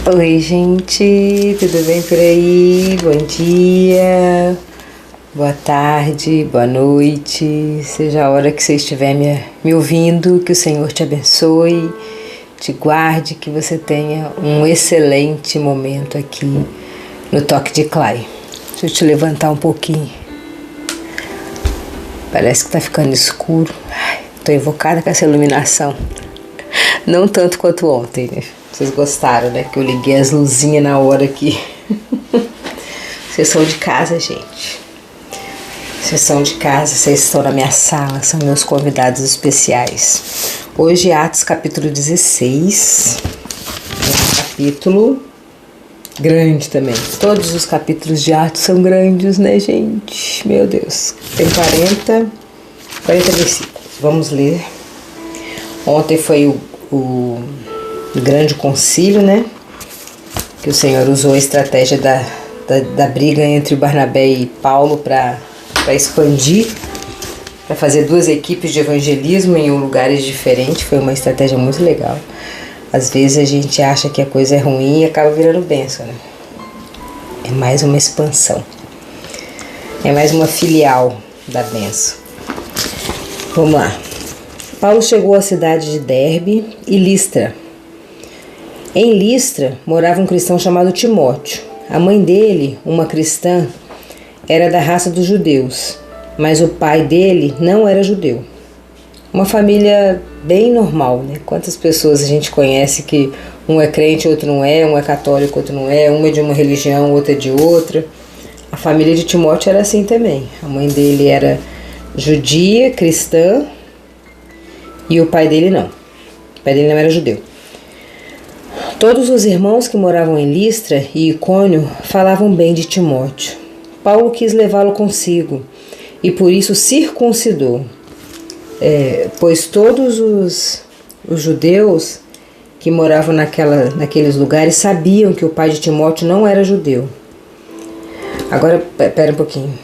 Oi, gente, tudo bem por aí? Bom dia, boa tarde, boa noite, seja a hora que você estiver me ouvindo, que o Senhor te abençoe, te guarde, que você tenha um excelente momento aqui no Toque de Clay. Deixa eu te levantar um pouquinho, parece que tá ficando escuro, tô invocada com essa iluminação, não tanto quanto ontem, né? Vocês gostaram, né? Que eu liguei as luzinhas na hora aqui. Vocês são de casa, gente. Vocês são de casa, vocês estão na minha sala, são meus convidados especiais. Hoje, Atos capítulo 16. Um capítulo grande também. Todos os capítulos de Atos são grandes, né, gente? Meu Deus. Tem 40 versículos. Vamos ler. Ontem foi o grande concílio, né? Que o Senhor usou a estratégia da briga entre Barnabé e Paulo para expandir, para fazer duas equipes de evangelismo em lugares diferentes. Foi uma estratégia muito legal. Às vezes a gente acha que a coisa é ruim e acaba virando bênção, né? É mais uma expansão. É mais uma filial da bênção. Vamos lá. Paulo chegou à cidade de Derbe e Listra. Em Listra morava um cristão chamado Timóteo. A mãe dele, uma cristã, era da raça dos judeus, mas o pai dele não era judeu. Uma família bem normal, né? Quantas pessoas a gente conhece que um é crente, outro não é, um é católico, outro não é, uma é de uma religião, outra é de outra. A família de Timóteo era assim também. A mãe dele era judia, cristã, e o pai dele não. O pai dele não era judeu. Todos os irmãos que moravam em Listra e Icônio falavam bem de Timóteo. Paulo quis levá-lo consigo e por isso circuncidou, pois todos os judeus que moravam naqueles lugares sabiam que o pai de Timóteo não era judeu. Agora, pera um pouquinho.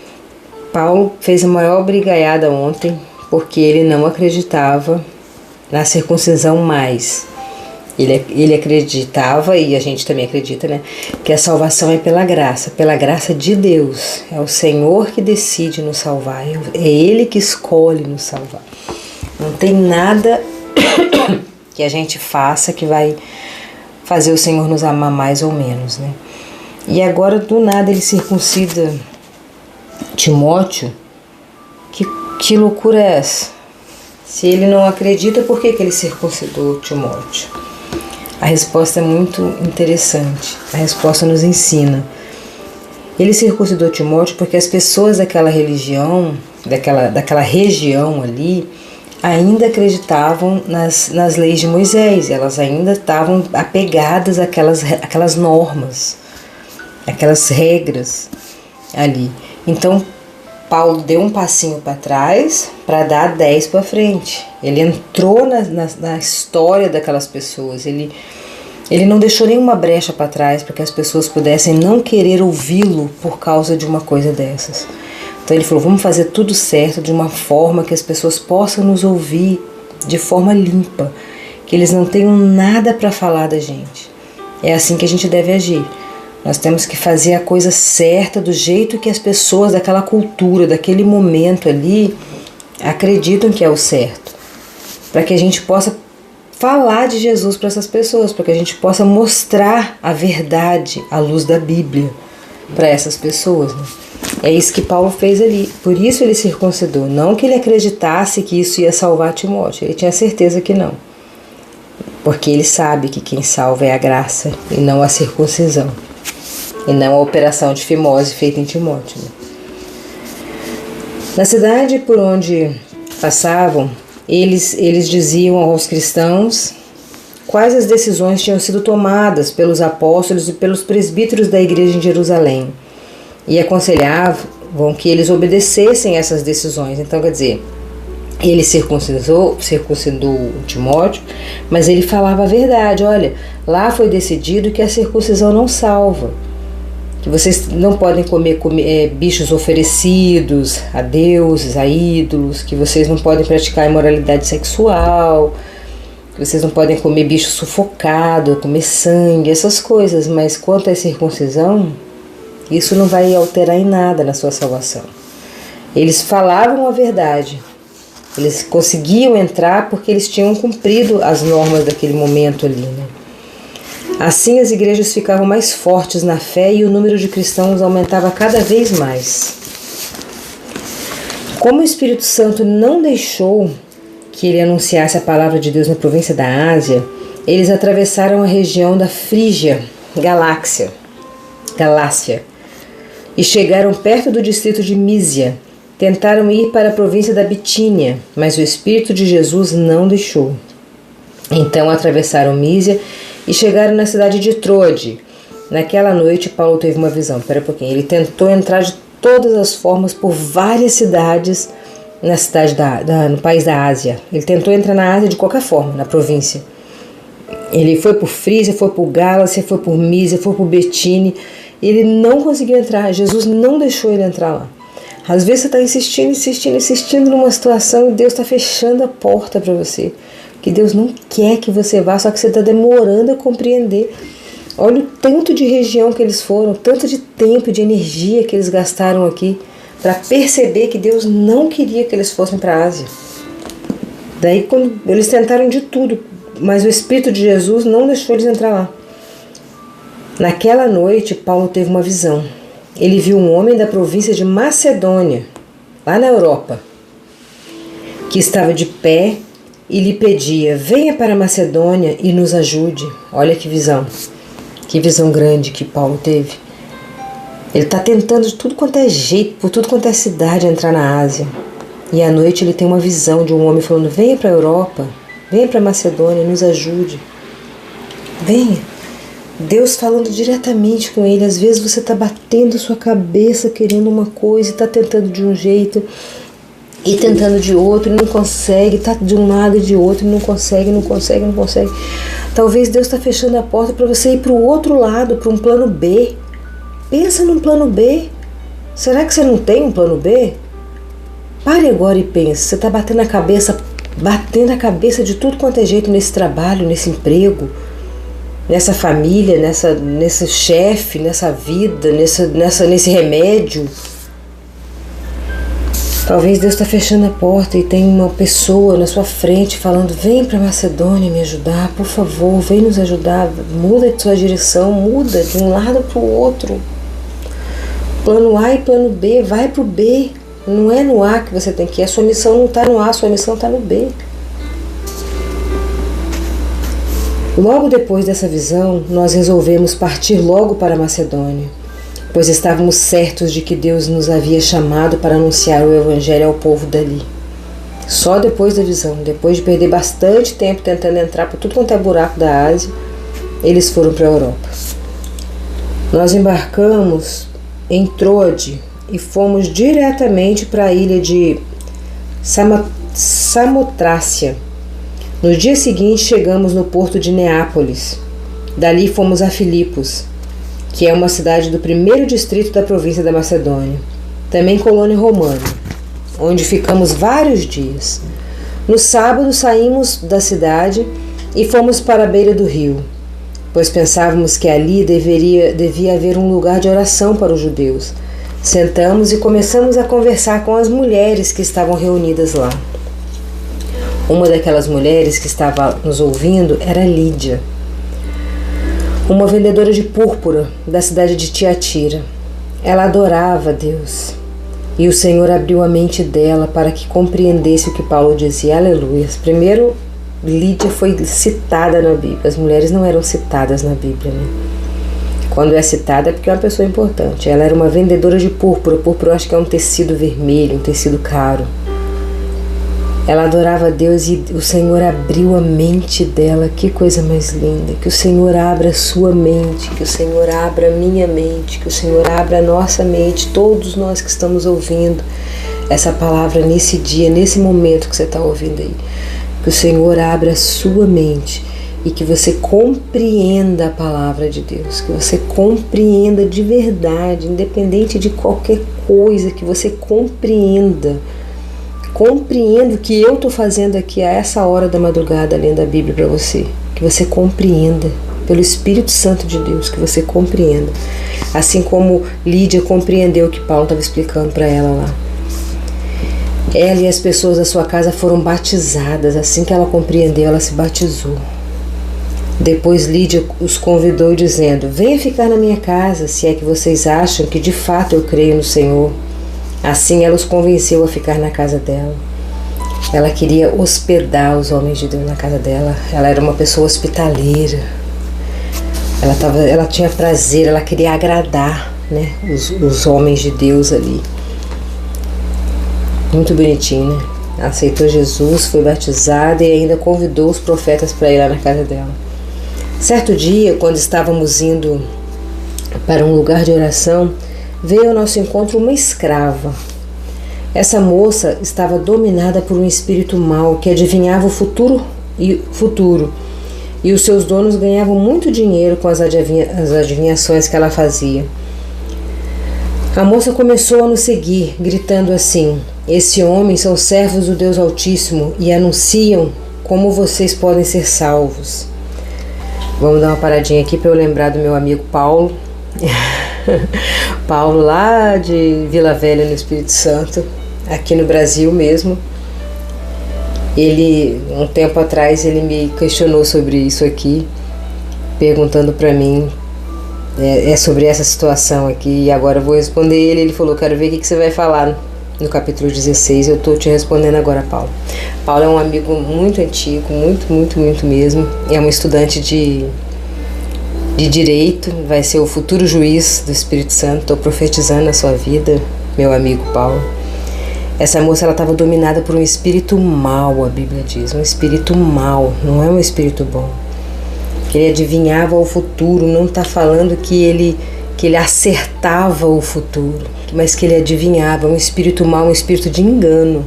Paulo fez a maior brigaiada ontem porque ele não acreditava na circuncisão mais. Ele acreditava, e a gente também acredita, né, que a salvação é pela graça de Deus. É o Senhor que decide nos salvar, é Ele que escolhe nos salvar. Não tem nada que a gente faça que vai fazer o Senhor nos amar mais ou menos, né? E agora, do nada, ele circuncida Timóteo. Que loucura é essa? Se ele não acredita, por que ele circuncidou Timóteo? A resposta é muito interessante. A resposta nos ensina. Ele circuncidou Timóteo porque as pessoas daquela religião, daquela região ali, ainda acreditavam nas leis de Moisés. Elas ainda estavam apegadas àquelas normas, aquelas regras ali. Então, Paulo deu um passinho para trás para dar 10 para frente. Ele entrou na história daquelas pessoas. Ele não deixou nenhuma brecha para trás para que as pessoas pudessem não querer ouvi-lo por causa de uma coisa dessas. Então ele falou, vamos fazer tudo certo de uma forma que as pessoas possam nos ouvir de forma limpa, que eles não tenham nada para falar da gente. É assim que a gente deve agir. Nós temos que fazer a coisa certa do jeito que as pessoas daquela cultura, daquele momento ali, acreditam que é o certo. Para que a gente possa falar de Jesus para essas pessoas, para que a gente possa mostrar a verdade à luz da Bíblia para essas pessoas, né? É isso que Paulo fez ali. Por isso ele circuncidou. Não que ele acreditasse que isso ia salvar Timóteo. Ele tinha certeza que não. Porque ele sabe que quem salva é a graça e não a circuncisão. E não a operação de fimose feita em Timóteo. Na cidade por onde passavam, eles diziam aos cristãos quais as decisões tinham sido tomadas pelos apóstolos e pelos presbíteros da igreja em Jerusalém. E aconselhavam que eles obedecessem essas decisões. Então, quer dizer, ele circuncidou Timóteo, mas ele falava a verdade. Olha, lá foi decidido que a circuncisão não salva. Que vocês não podem comer bichos oferecidos a deuses, a ídolos, que vocês não podem praticar imoralidade sexual, que vocês não podem comer bicho sufocado, comer sangue, essas coisas, mas quanto à circuncisão, isso não vai alterar em nada na sua salvação. Eles falavam a verdade, eles conseguiam entrar porque eles tinham cumprido as normas daquele momento ali, né? Assim as igrejas ficavam mais fortes na fé e o número de cristãos aumentava cada vez mais. Como o Espírito Santo não deixou que ele anunciasse a palavra de Deus na província da Ásia, eles atravessaram a região da Frígia, Galácia, e chegaram perto do distrito de Mísia. Tentaram ir para a província da Bitínia, mas o Espírito de Jesus não deixou. Então atravessaram Mísia e chegaram na cidade de Troade. Naquela noite Paulo teve uma visão. Espera um pouquinho. Ele tentou entrar de todas as formas por várias cidades na cidade no país da Ásia. Ele tentou entrar na Ásia de qualquer forma, na província. Ele foi por Frígia, foi por Gálacia, foi por Mísia, foi por Betínia. Ele não conseguiu entrar. Jesus não deixou ele entrar lá. Às vezes você está insistindo numa situação e Deus está fechando a porta para você. Que Deus não quer que você vá, só que você está demorando a compreender. Olha o tanto de região que eles foram, tanto de tempo e de energia que eles gastaram aqui para perceber que Deus não queria que eles fossem para a Ásia. Daí quando eles tentaram de tudo, mas o Espírito de Jesus não deixou eles entrar lá. Naquela noite, Paulo teve uma visão. Ele viu um homem da província de Macedônia, lá na Europa, que estava de pé e lhe pedia: venha para a Macedônia e nos ajude. Olha que visão grande que Paulo teve. Ele está tentando de tudo quanto é jeito, por tudo quanto é cidade, entrar na Ásia. E à noite ele tem uma visão de um homem falando: venha para a Europa, venha para a Macedônia, nos ajude. Venha. Deus falando diretamente com ele. Às vezes você está batendo sua cabeça querendo uma coisa e está tentando de um jeito e tentando de outro e não consegue, está de um lado e de outro e não consegue. Talvez Deus está fechando a porta para você ir para o outro lado, para um plano B. Pensa num plano B. Será que você não tem um plano B? Pare agora e pense. Você está batendo a cabeça de tudo quanto é jeito nesse trabalho, nesse emprego, nessa família, nesse chefe, nessa vida, nesse remédio. Talvez Deus está fechando a porta e tem uma pessoa na sua frente falando: vem para Macedônia me ajudar, por favor, vem nos ajudar, muda de sua direção, muda de um lado para o outro. Plano A e plano B, vai para o B. Não é no A que você tem que ir, a sua missão não está no A, a sua missão está no B. Logo depois dessa visão, nós resolvemos partir logo para a Macedônia, pois estávamos certos de que Deus nos havia chamado para anunciar o Evangelho ao povo dali. Só depois da visão, depois de perder bastante tempo tentando entrar por tudo quanto é buraco da Ásia, eles foram para a Europa. Nós embarcamos em Troade e fomos diretamente para a ilha de Samotrácia. No dia seguinte chegamos no porto de Neápolis. Dali fomos a Filipos, que é uma cidade do primeiro distrito da província da Macedônia, também colônia romana, onde ficamos vários dias. No sábado saímos da cidade e fomos para a beira do rio, pois pensávamos que ali devia haver um lugar de oração para os judeus. Sentamos e começamos a conversar com as mulheres que estavam reunidas lá. Uma daquelas mulheres que estava nos ouvindo era Lídia, uma vendedora de púrpura da cidade de Tiatira. Ela adorava a Deus e o Senhor abriu a mente dela para que compreendesse o que Paulo dizia. Aleluia. Primeiro, Lídia foi citada na Bíblia. As mulheres não eram citadas na Bíblia, né? Quando é citada é porque é uma pessoa importante. Ela era uma vendedora de púrpura. Púrpura eu acho que é um tecido vermelho, um tecido caro. Ela adorava a Deus e o Senhor abriu a mente dela. Que coisa mais linda. Que o Senhor abra a sua mente, que o Senhor abra a minha mente, que o Senhor abra a nossa mente, todos nós que estamos ouvindo essa palavra nesse dia, nesse momento que você está ouvindo aí. Que o Senhor abra a sua mente e que você compreenda a palavra de Deus, que você compreenda de verdade, independente de qualquer coisa, que você compreenda Compreenda o que eu estou fazendo aqui a essa hora da madrugada, lendo a Bíblia para você. Que você compreenda, pelo Espírito Santo de Deus, que você compreenda. Assim como Lídia compreendeu o que Paulo estava explicando para ela lá. Ela e as pessoas da sua casa foram batizadas. Assim que ela compreendeu, ela se batizou. Depois Lídia os convidou dizendo: venha ficar na minha casa, se é que vocês acham que de fato eu creio no Senhor. Assim ela os convenceu a ficar na casa dela. Ela queria hospedar os homens de Deus na casa dela. Ela era uma pessoa hospitaleira. Ela tinha prazer, ela queria agradar, né, os homens de Deus ali. Muito bonitinho, né? Aceitou Jesus, foi batizada e ainda convidou os profetas para ir lá na casa dela. Certo dia, quando estávamos indo para um lugar de oração, veio ao nosso encontro uma escrava. Essa moça estava dominada por um espírito mau que adivinhava o futuro e os seus donos ganhavam muito dinheiro com as adivinhações que ela fazia. A moça começou a nos seguir, gritando assim: esse homem são servos do Deus Altíssimo e anunciam como vocês podem ser salvos. Vamos dar uma paradinha aqui para eu lembrar do meu amigo Paulo. Paulo lá de Vila Velha, no Espírito Santo, aqui no Brasil mesmo. Ele, um tempo atrás, ele me questionou sobre isso aqui, perguntando para mim sobre essa situação aqui, e agora eu vou responder ele. Ele falou: quero ver o que você vai falar no capítulo 16, eu estou te respondendo agora, Paulo. Paulo é um amigo muito antigo, muito mesmo, é um estudante de Direito, vai ser o futuro juiz do Espírito Santo. Estou profetizando a sua vida, meu amigo Paulo. Essa moça, ela estava dominada por um espírito mau, a Bíblia diz, um espírito mau, não é um espírito bom. Que ele adivinhava o futuro, não está falando que ele acertava o futuro, mas que ele adivinhava. Um espírito mau, um espírito de engano.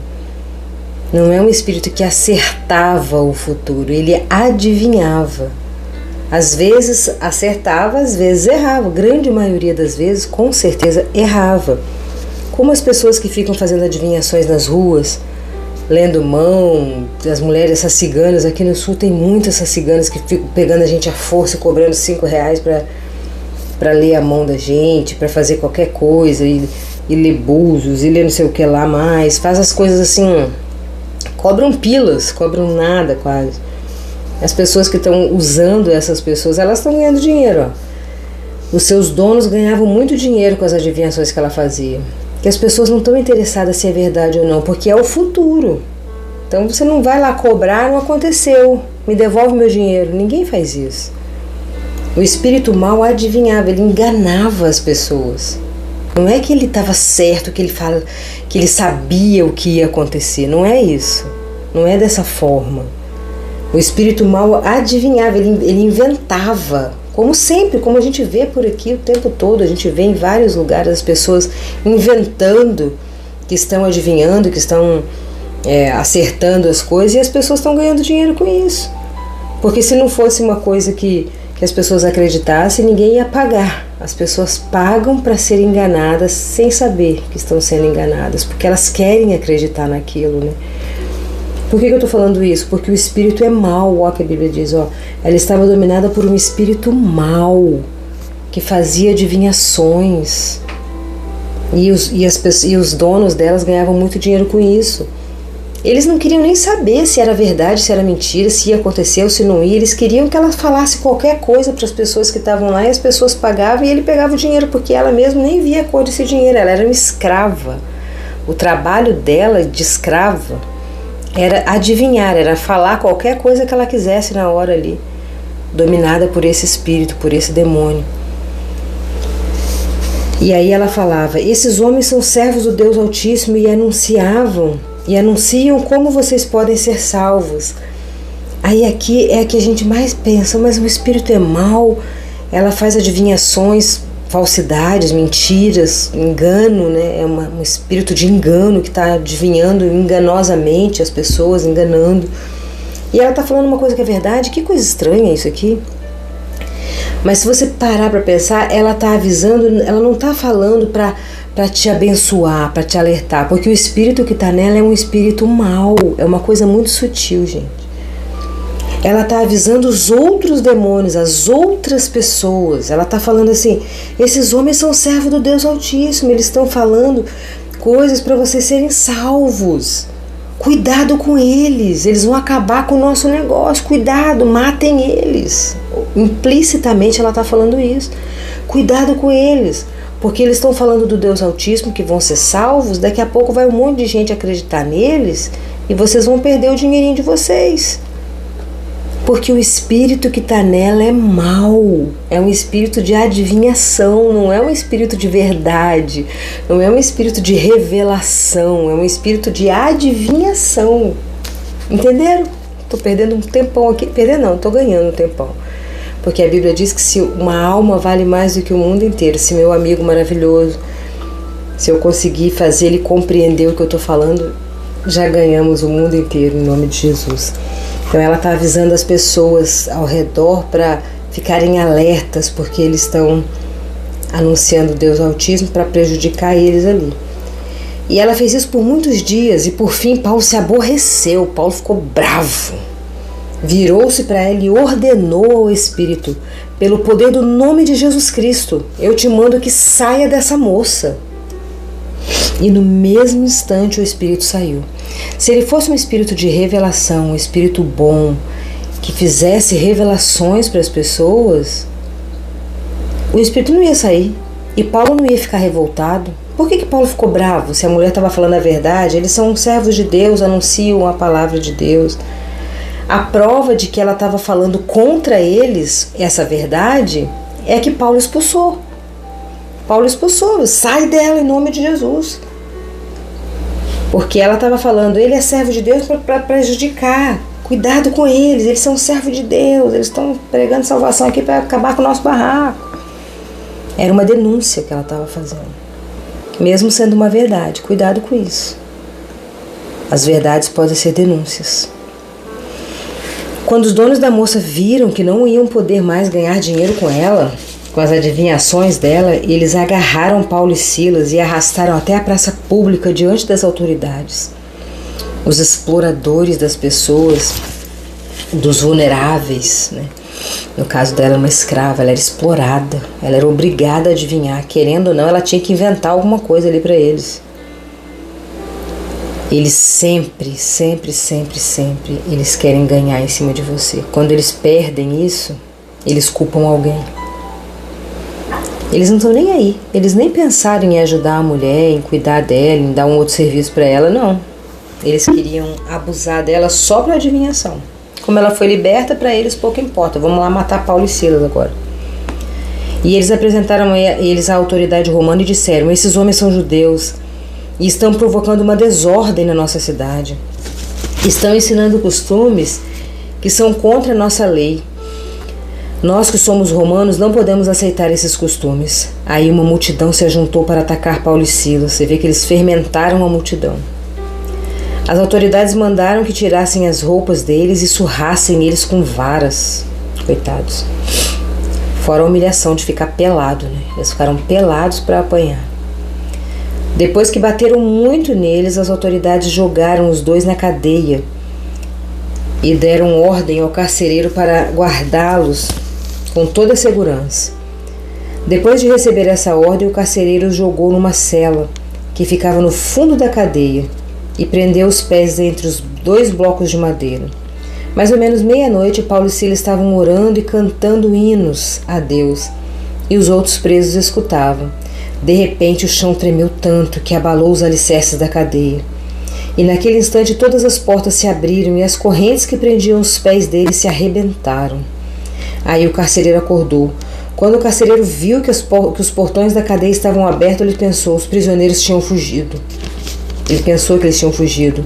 Não é um espírito que acertava o futuro, ele adivinhava. Às vezes acertava, às vezes errava. Grande maioria das vezes, com certeza, errava. Como as pessoas que ficam fazendo adivinhações nas ruas, lendo mão, as mulheres, essas ciganas, aqui no sul tem muitas essas ciganas que ficam pegando a gente à força, cobrando R$5 para ler a mão da gente, para fazer qualquer coisa, e ler búzios, e ler não sei o que lá mais. Faz as coisas assim, cobram pilas, cobram nada quase. As pessoas que estão usando essas pessoas, elas estão ganhando dinheiro, ó. Os seus donos ganhavam muito dinheiro com as adivinhações que ela fazia. Que as pessoas não estão interessadas se é verdade ou não, porque é o futuro. Então você não vai lá cobrar, não aconteceu, me devolve meu dinheiro. Ninguém faz isso. O espírito mau adivinhava, ele enganava as pessoas. Não é que ele estava certo, que ele sabia o que ia acontecer. Não é isso. Não é dessa forma. O espírito mau adivinhava, ele inventava. Como sempre, como a gente vê por aqui o tempo todo, a gente vê em vários lugares as pessoas inventando, que estão adivinhando, que estão acertando as coisas, e as pessoas estão ganhando dinheiro com isso. Porque se não fosse uma coisa que as pessoas acreditassem, ninguém ia pagar. As pessoas pagam para serem enganadas sem saber que estão sendo enganadas, porque elas querem acreditar naquilo, né? Por que eu estou falando isso? Porque o espírito é mau, ó, que a Bíblia diz, ó. Ela estava dominada por um espírito mau, que fazia adivinhações. E os donos delas ganhavam muito dinheiro com isso. Eles não queriam nem saber se era verdade, se era mentira, se ia acontecer ou se não ia. Eles queriam que ela falasse qualquer coisa para as pessoas que estavam lá, e as pessoas pagavam e ele pegava o dinheiro, porque ela mesma nem via a cor desse dinheiro. Ela era uma escrava. O trabalho dela de escrava era adivinhar, era falar qualquer coisa que ela quisesse na hora ali, dominada por esse espírito, por esse demônio. E aí ela falava: esses homens são servos do Deus Altíssimo e anunciam como vocês podem ser salvos. Aí aqui é a que a gente mais pensa, mas o espírito é mau, ela faz adivinhações, falsidades, mentiras, engano, né? É um espírito de engano que está adivinhando enganosamente as pessoas, enganando. E ela está falando uma coisa que é verdade. Que coisa estranha isso aqui. Mas se você parar para pensar, ela está avisando, ela não está falando para te abençoar, para te alertar, porque o espírito que está nela é um espírito mau, é uma coisa muito sutil, gente. Ela está avisando os outros demônios, as outras pessoas. Ela está falando assim, esses homens são servos do Deus Altíssimo, eles estão falando coisas para vocês serem salvos. Cuidado com eles, eles vão acabar com o nosso negócio, cuidado, matem eles. Implicitamente ela está falando isso. Cuidado com eles, porque eles estão falando do Deus Altíssimo, que vão ser salvos, daqui a pouco vai um monte de gente acreditar neles e vocês vão perder o dinheirinho de vocês. Porque o espírito que está nela é mau, é um espírito de adivinhação, não é um espírito de verdade, não é um espírito de revelação, é um espírito de adivinhação. Entenderam? Estou perdendo um tempão aqui, não, estou ganhando um tempão. Porque a Bíblia diz que se uma alma vale mais do que o mundo inteiro, se meu amigo maravilhoso, se eu conseguir fazer ele compreender o que eu estou falando, já ganhamos o mundo inteiro em nome de Jesus. Então ela está avisando as pessoas ao redor para ficarem alertas, porque eles estão anunciando Deus Altíssimo para prejudicar eles ali. E ela fez isso por muitos dias e por fim Paulo se aborreceu, Paulo ficou bravo. Virou-se para ela e ordenou ao Espírito, pelo poder do nome de Jesus Cristo, eu te mando que saia dessa moça. E no mesmo instante o Espírito saiu. Se ele fosse um espírito de revelação, um espírito bom, que fizesse revelações para as pessoas, o Espírito não ia sair. E Paulo não ia ficar revoltado. Por que Paulo ficou bravo? Se a mulher estava falando a verdade, eles são servos de Deus, anunciam a palavra de Deus. A prova de que ela estava falando contra eles, essa verdade, é que Paulo expulsou. Paulo expulsou, sai dela em nome de Jesus. Porque ela estava falando, ele é servo de Deus para prejudicar. Cuidado com eles são servos de Deus, eles estão pregando salvação aqui para acabar com o nosso barraco. Era uma denúncia que ela estava fazendo. Mesmo sendo uma verdade, cuidado com isso. As verdades podem ser denúncias. Quando os donos da moça viram que não iam poder mais ganhar dinheiro com ela, com as adivinhações dela, eles agarraram Paulo e Silas e arrastaram até a praça pública diante das autoridades. Os exploradores das pessoas, dos vulneráveis, né? No caso dela, uma escrava, ela era explorada, ela era obrigada a adivinhar, querendo ou não, ela tinha que inventar alguma coisa ali para eles. Eles sempre, eles querem ganhar em cima de você. Quando eles perdem isso, eles culpam alguém. Eles não estão nem aí, eles nem pensaram em ajudar a mulher, em cuidar dela, em dar um outro serviço para ela, não. Eles queriam abusar dela só para adivinhação. Como ela foi liberta, para eles pouco importa, vamos lá matar Paulo e Silas agora. E eles apresentaram eles à autoridade romana e disseram, esses homens são judeus e estão provocando uma desordem na nossa cidade. Estão ensinando costumes que são contra a nossa lei. Nós que somos romanos não podemos aceitar esses costumes. Aí uma multidão se ajuntou para atacar Paulo e Silas. Você vê que eles fermentaram a multidão. As autoridades mandaram que tirassem as roupas deles e surrassem eles com varas. Coitados. Fora a humilhação de ficar pelado, né? Eles ficaram pelados para apanhar. Depois que bateram muito neles, as autoridades jogaram os dois na cadeia e deram ordem ao carcereiro para guardá-los com toda a segurança. Depois de receber essa ordem, o carcereiro os jogou numa cela que ficava no fundo da cadeia e prendeu os pés entre os dois blocos de madeira. Mais ou menos meia-noite, Paulo e Silas estavam orando e cantando hinos a Deus, e os outros presos escutavam. De repente, o chão tremeu tanto que abalou os alicerces da cadeia. E naquele instante todas as portas se abriram e as correntes que prendiam os pés dele se arrebentaram. Aí o carcereiro acordou. Quando o carcereiro viu que os portões da cadeia estavam abertos, ele pensou, os prisioneiros tinham fugido. Ele pensou que eles tinham fugido.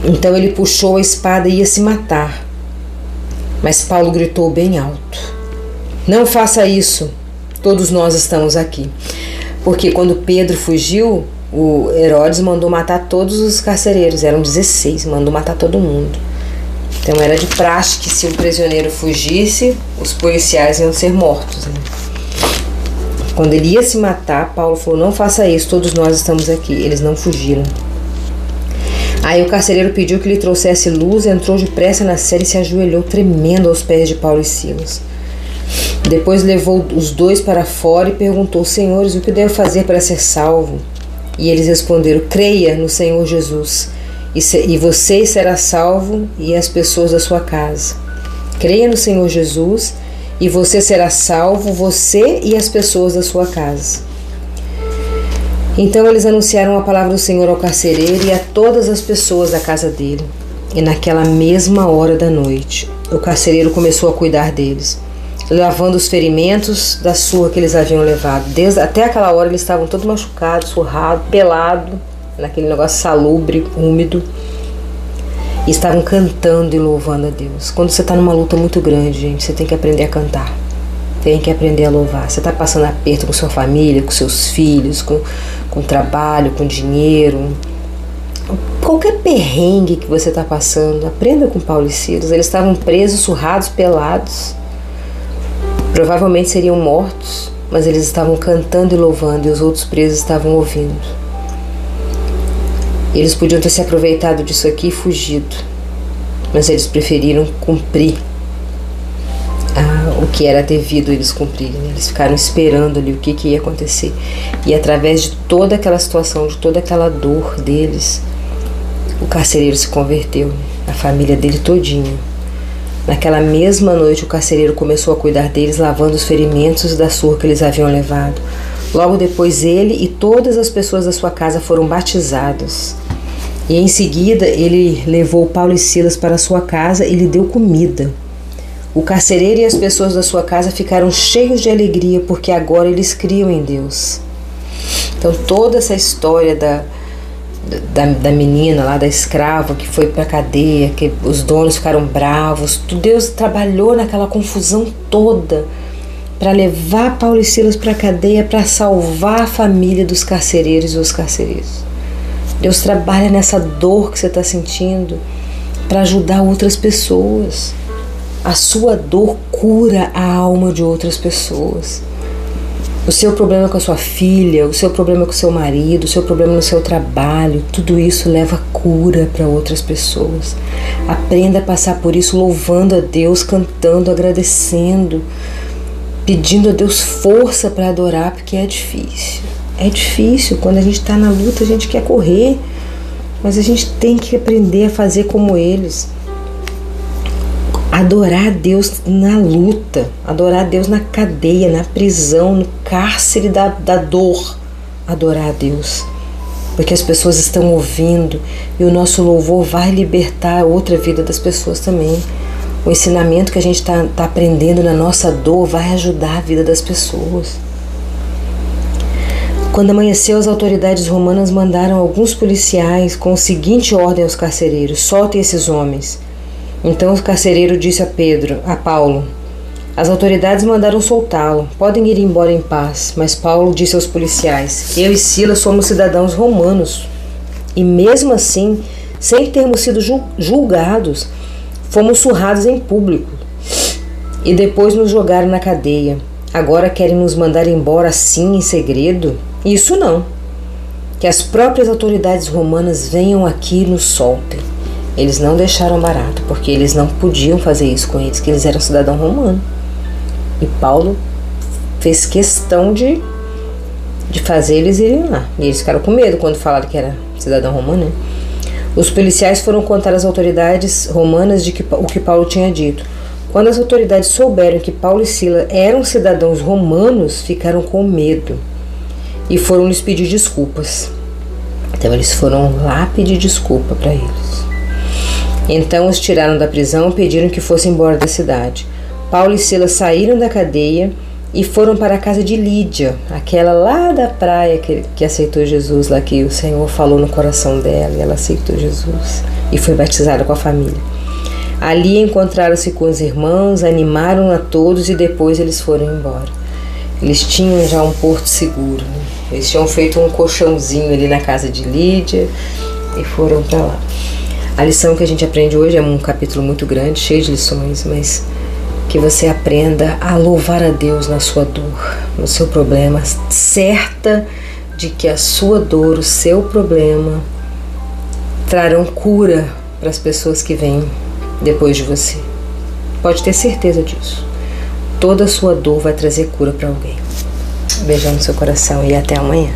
Então ele puxou a espada e ia se matar. Mas Paulo gritou bem alto, não faça isso, todos nós estamos aqui. Porque quando Pedro fugiu, o Herodes mandou matar todos os carcereiros, eram 16, mandou matar todo mundo. Então era de praxe que se um prisioneiro fugisse, os policiais iam ser mortos, né? Quando ele ia se matar, Paulo falou: não faça isso, todos nós estamos aqui. Eles não fugiram. Aí o carcereiro pediu que lhe trouxesse luz, entrou depressa na cela e se ajoelhou tremendo aos pés de Paulo e Silas. Depois levou os dois para fora e perguntou: senhores, o que devo fazer para ser salvo? E eles responderam: creia no Senhor Jesus, e você será salvo e as pessoas da sua casa. Creia no Senhor Jesus e você será salvo, você e as pessoas da sua casa. Então eles anunciaram a palavra do Senhor ao carcereiro e a todas as pessoas da casa dele. E naquela mesma hora da noite, o carcereiro começou a cuidar deles, lavando os ferimentos da surra que eles haviam levado. Até aquela hora eles estavam todos machucados, surrados, pelados, naquele negócio salubre, úmido. E estavam cantando e louvando a Deus. Quando você está numa luta muito grande, gente, você tem que aprender a cantar. Tem que aprender a louvar. Você está passando aperto com sua família, com seus filhos, com trabalho, com dinheiro. Qualquer perrengue que você está passando, aprenda com Paulo e Silas. Eles estavam presos, surrados, pelados. Provavelmente seriam mortos, mas eles estavam cantando e louvando e os outros presos estavam ouvindo. Eles podiam ter se aproveitado disso aqui e fugido, mas eles preferiram cumprir o que era devido eles cumprirem. Eles ficaram esperando ali o que ia acontecer. E através de toda aquela situação, de toda aquela dor deles, o carcereiro se converteu, a família dele todinha. Naquela mesma noite o carcereiro começou a cuidar deles, lavando os ferimentos da surra que eles haviam levado. Logo depois ele e todas as pessoas da sua casa foram batizados. E em seguida ele levou Paulo e Silas para sua casa e lhe deu comida. O carcereiro e as pessoas da sua casa ficaram cheios de alegria, porque agora eles criam em Deus. Então toda essa história da menina lá, da escrava que foi para a cadeia, que os donos ficaram bravos, Deus trabalhou naquela confusão toda para levar Paulo e Silas para a cadeia, para salvar a família dos carcereiros e os carcereiros. Deus trabalha nessa dor que você está sentindo para ajudar outras pessoas. A sua dor cura a alma de outras pessoas. O seu problema com a sua filha, o seu problema com o seu marido, o seu problema no seu trabalho, tudo isso leva cura para outras pessoas. Aprenda a passar por isso louvando a Deus, cantando, agradecendo, pedindo a Deus força para adorar, porque é difícil. É difícil, quando a gente está na luta a gente quer correr, mas a gente tem que aprender a fazer como eles. Adorar a Deus na luta, adorar a Deus na cadeia, na prisão, no cárcere da dor. Adorar a Deus, porque as pessoas estão ouvindo e o nosso louvor vai libertar outra vida das pessoas também. O ensinamento que a gente está aprendendo na nossa dor vai ajudar a vida das pessoas. Quando amanheceu, as autoridades romanas mandaram alguns policiais com a seguinte ordem aos carcereiros: soltem esses homens. Então o carcereiro disse a Paulo: as autoridades mandaram soltá-lo, podem ir embora em paz. Mas Paulo disse aos policiais: eu e Silas somos cidadãos romanos, e mesmo assim, sem termos sido julgados, fomos surrados em público e depois nos jogaram na cadeia. Agora querem nos mandar embora assim, em segredo? Isso não. Que as próprias autoridades romanas venham aqui e nos soltem. Eles não deixaram barato, porque eles não podiam fazer isso com eles, que eles eram cidadão romano. E Paulo fez questão de fazer eles irem lá. E eles ficaram com medo quando falaram que era cidadão romano, né? Os policiais foram contar às autoridades romanas o que Paulo tinha dito. Quando as autoridades souberam que Paulo e Silas eram cidadãos romanos, ficaram com medo e foram lhes pedir desculpas. Então eles foram lá pedir desculpa para eles. Então os tiraram da prisão e pediram que fossem embora da cidade. Paulo e Silas saíram da cadeia e foram para a casa de Lídia, aquela lá da praia que aceitou Jesus, lá que o Senhor falou no coração dela, e ela aceitou Jesus e foi batizada com a família. Ali encontraram-se com os irmãos, animaram a todos e depois eles foram embora. Eles tinham já um porto seguro, né? Eles tinham feito um colchãozinho ali na casa de Lídia e foram para lá. A lição que a gente aprende hoje é um capítulo muito grande, cheio de lições, mas que você aprenda a louvar a Deus na sua dor, no seu problema, certa de que a sua dor, o seu problema, trarão cura para as pessoas que vêm depois de você. Pode ter certeza disso. Toda a sua dor vai trazer cura para alguém. Beijão no seu coração e até amanhã.